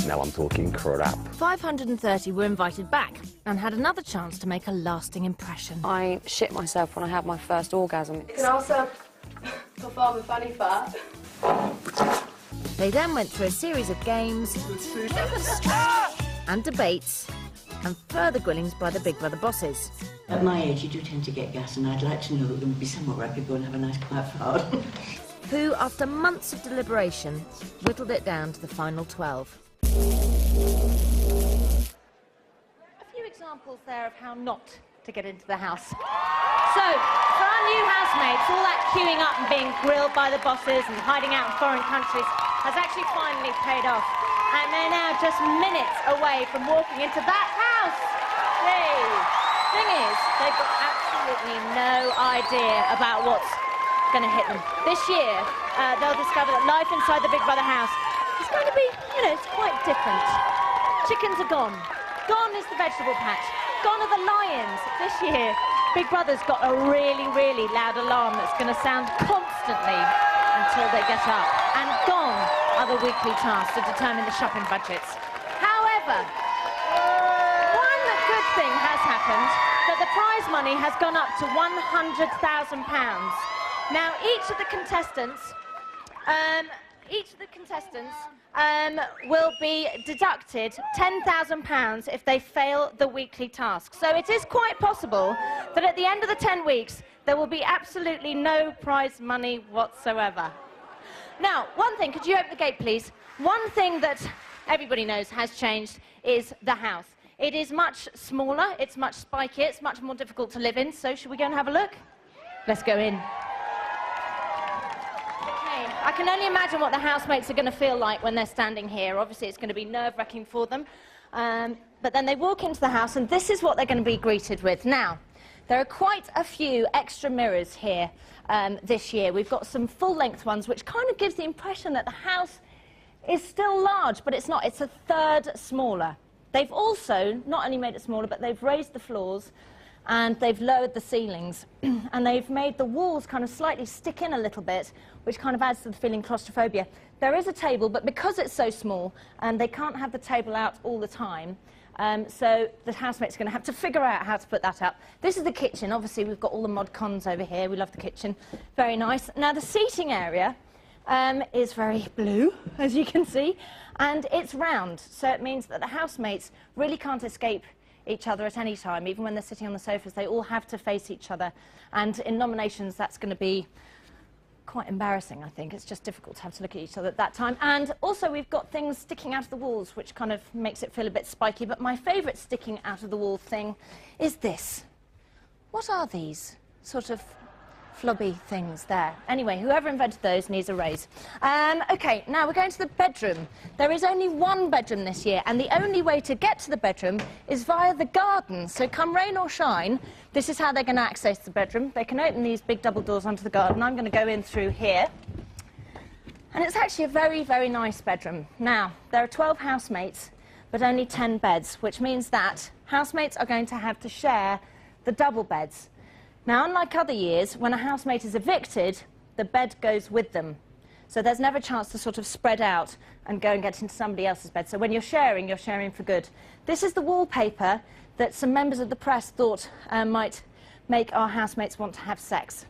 Now I'm talking crap. 530 were invited back and had another chance to make a lasting impression. I shit myself when I had my first orgasm. You can also perform a funny fart. They then went through a series of games and debates and further grillings by the Big Brother bosses. At my age, you do tend to get gas, and I'd like to know that there would be somewhere where I could go and have a nice quiet fart. Who, after months of deliberation, whittled it down to the final 12. A few examples there of how not to get into the house. So, for our new housemates, all that queuing up and being grilled by the bosses and hiding out in foreign countries has actually finally paid off. And they're now just minutes away from walking into that house. Hey! Thing is, they've got absolutely no idea about what's going to hit them. This year, they'll discover that life inside the Big Brother house is going to be, you know, it's quite different. Chickens are gone. Gone is the vegetable patch. Gone are the lions. This year, Big Brother's got a really, really loud alarm that's going to sound constantly until they get up. And gone are the weekly tasks to determine the shopping budgets. However, one good thing has happened, that the prize money has gone up to £100,000. Now, each of the contestants will be deducted £10,000 if they fail the weekly task. So it is quite possible that at the end of the 10 weeks, there will be absolutely no prize money whatsoever. Now, one thing, could you open the gate, please? One thing that everybody knows has changed is the house. It is much smaller, it's much spikier, it's much more difficult to live in, so should we go and have a look? Let's go in. I can only imagine what the housemates are going to feel like when they're standing here. Obviously, it's going to be nerve-wracking for them. But then they walk into the house, and this is what they're going to be greeted with. Now, there are quite a few extra mirrors here this year. We've got some full-length ones, which kind of gives the impression that the house is still large, but it's not. It's a third smaller. They've also not only made it smaller, but they've raised the floors, and they've lowered the ceilings, and they've made the walls kind of slightly stick in a little bit, which kind of adds to the feeling claustrophobia. There is a table, but because it's so small, they can't have the table out all the time, so the housemates are going to have to figure out how to put that up. This is the kitchen. Obviously, we've got all the mod cons over here. We love the kitchen. Very nice. Now, the seating area is very blue, as you can see, and it's round, so it means that the housemates really can't escape each other at any time. Even when they're sitting on the sofas, they all have to face each other. And in nominations, that's going to be quite embarrassing, I think. It's just difficult to have to look at each other at that time. And also, we've got things sticking out of the walls, which kind of makes it feel a bit spiky. But my favourite sticking out of the wall thing is this. What are these sort of flobby things there? Anyway, whoever invented those needs a raise. OK, now we're going to the bedroom. There is only one bedroom this year, and the only way to get to the bedroom is via the garden. So come rain or shine, this is how they're going to access the bedroom. They can open these big double doors onto the garden. I'm going to go in through here. And it's actually a very, very nice bedroom. Now, there are 12 housemates, but only 10 beds, which means that housemates are going to have to share the double beds. Now, unlike other years, when a housemate is evicted, the bed goes with them. So there's never a chance to sort of spread out and go and get into somebody else's bed. So when you're sharing for good. This is the wallpaper that some members of the press thought might make our housemates want to have sex.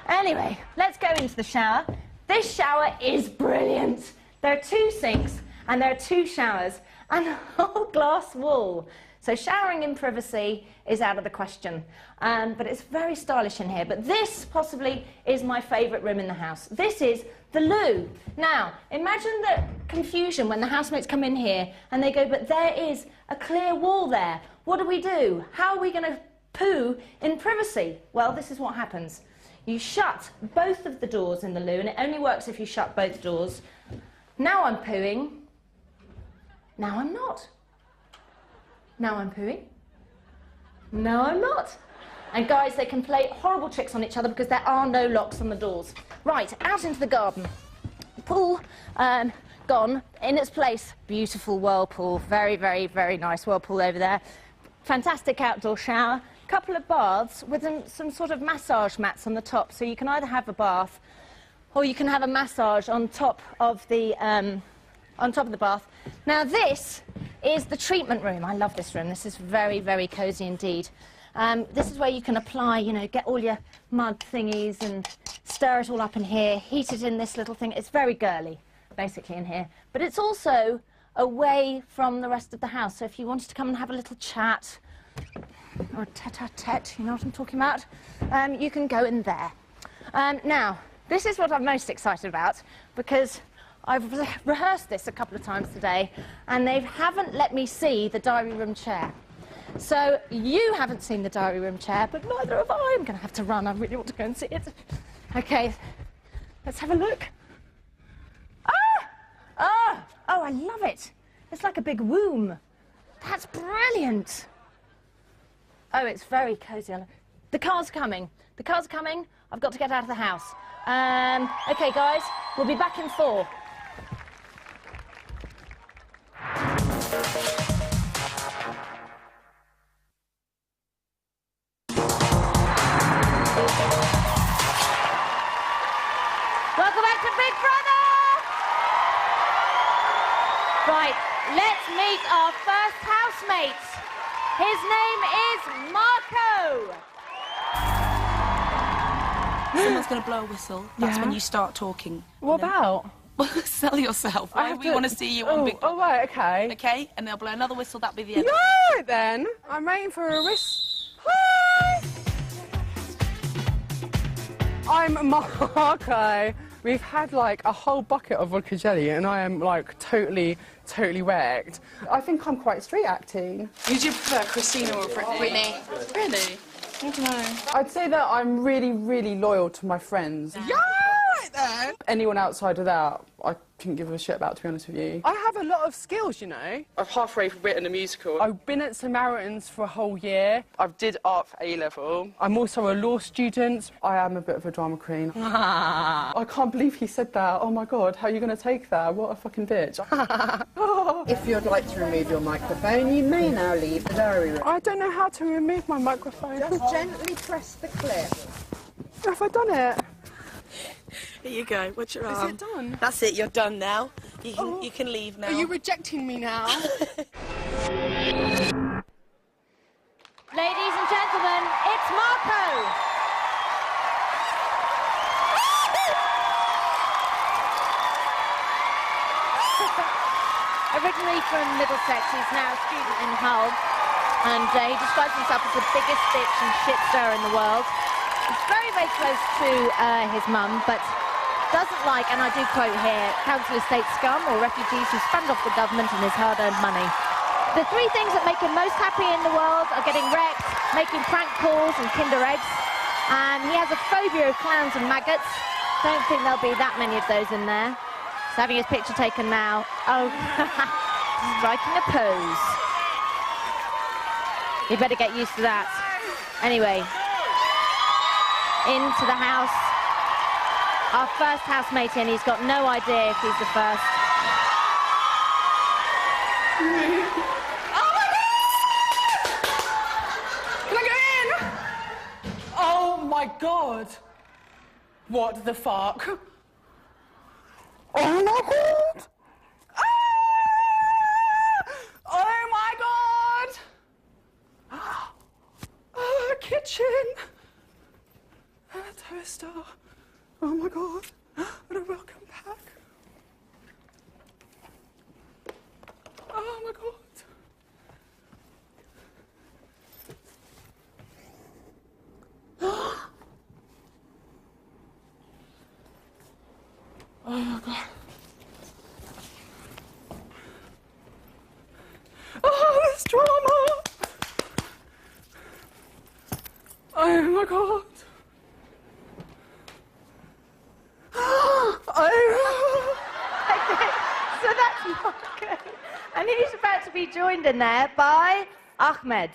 Anyway, let's go into the shower. This shower is brilliant. There are 2 sinks, and there are 2 showers, and a whole glass wall. So showering in privacy is out of the question. But it's very stylish in here. But this possibly is my favourite room in the house. This is the loo. Now, imagine the confusion when the housemates come in here and they go, but there is a clear wall there. What do we do? How are we going to poo in privacy? Well, this is what happens. You shut both of the doors in the loo, and it only works if you shut both doors. Now I'm pooing. Now I'm not. Now I'm pooing. No, I'm not. And guys, they can play horrible tricks on each other because there are no locks on the doors. Right, out into the garden. Pool gone. In its place, beautiful whirlpool. Very, very, very nice whirlpool over there. Fantastic outdoor shower. Couple of baths with some sort of massage mats on the top. So you can either have a bath or you can have a massage on top of the on top of the bath. Now this is the treatment room. I love this room. This is very, very cosy indeed. This is where you can apply, you know, get all your mud thingies and stir it all up in here, heat it in this little thing. It's very girly, basically, in here. But it's also away from the rest of the house. So if you wanted to come and have a little chat, or a tete-a-tete, you know what I'm talking about, you can go in there. Now, this is what I'm most excited about, because I've rehearsed this a couple of times today, and they haven't let me see the diary room chair. So you haven't seen the diary room chair, but neither have I. I'm going to have to run. I really want to go and see it. OK, let's have a look. Ah! Oh, I love it. It's like a big womb. That's brilliant. Oh, it's very cosy. The car's coming. The car's coming. I've got to get out of the house. OK, guys, we'll be back in 4. Welcome back to Big Brother! Right, let's meet our first housemate. His name is Marco. Someone's going to blow a whistle. That's when you start talking. What about? Sell yourself. Right? We want to see you on Big Brother. Oh, right, okay. Okay, and they'll blow another whistle. That'll be the end. No, then. I'm waiting for a whistle. Hi! I'm Marco. We've had like a whole bucket of vodka jelly and I am like totally wrecked. I think I'm quite street acting. Who do you prefer, Christina or Brittany? Really? I don't know. I'd say that I'm really loyal to my friends. Yeah, right then. Anyone outside of that, I couldn't give a shit about, to be honest with you. I have a lot of skills, you know. I've halfway written a musical. I've been at Samaritans for a whole year. I've did art for A-level. I'm also a law student. I am a bit of a drama queen. I can't believe he said that. Oh my God, how are you going to take that? What a fucking bitch. If you'd like to remove your microphone, you may now leave the diary room. I don't know how to remove my microphone. Just gently press the clip. Have I done it? Here you go. What's your arm? Is it done? That's it. You're done now. You can leave now. Are you rejecting me now? Ladies and gentlemen, it's Marco. Originally from Middlesex, he's now a student in Hull, and he describes himself as the biggest bitch and shit stirrer in the world. He's very close to his mum, but doesn't like, and I do quote here, council estate scum or refugees who spend off the government and his hard-earned money. The 3 things that make him most happy in the world are getting wrecked, making prank calls and Kinder eggs, and he has a phobia of clowns and maggots. Don't think there'll be that many of those in there. He's having his picture taken now. Oh, striking a pose. You better get used to that. Anyway, into the house. Our first housemate in, he's got no idea if he's the first. Oh my God! Can I go in? Oh my God! What the fuck? Oh my God! Ah! Oh my God! A kitchen! A toaster! Oh my God! What a welcome pack! Oh my God! Oh my God! Oh, this drama! Oh my God! So that's Marco, and he's about to be joined in there by Ahmed.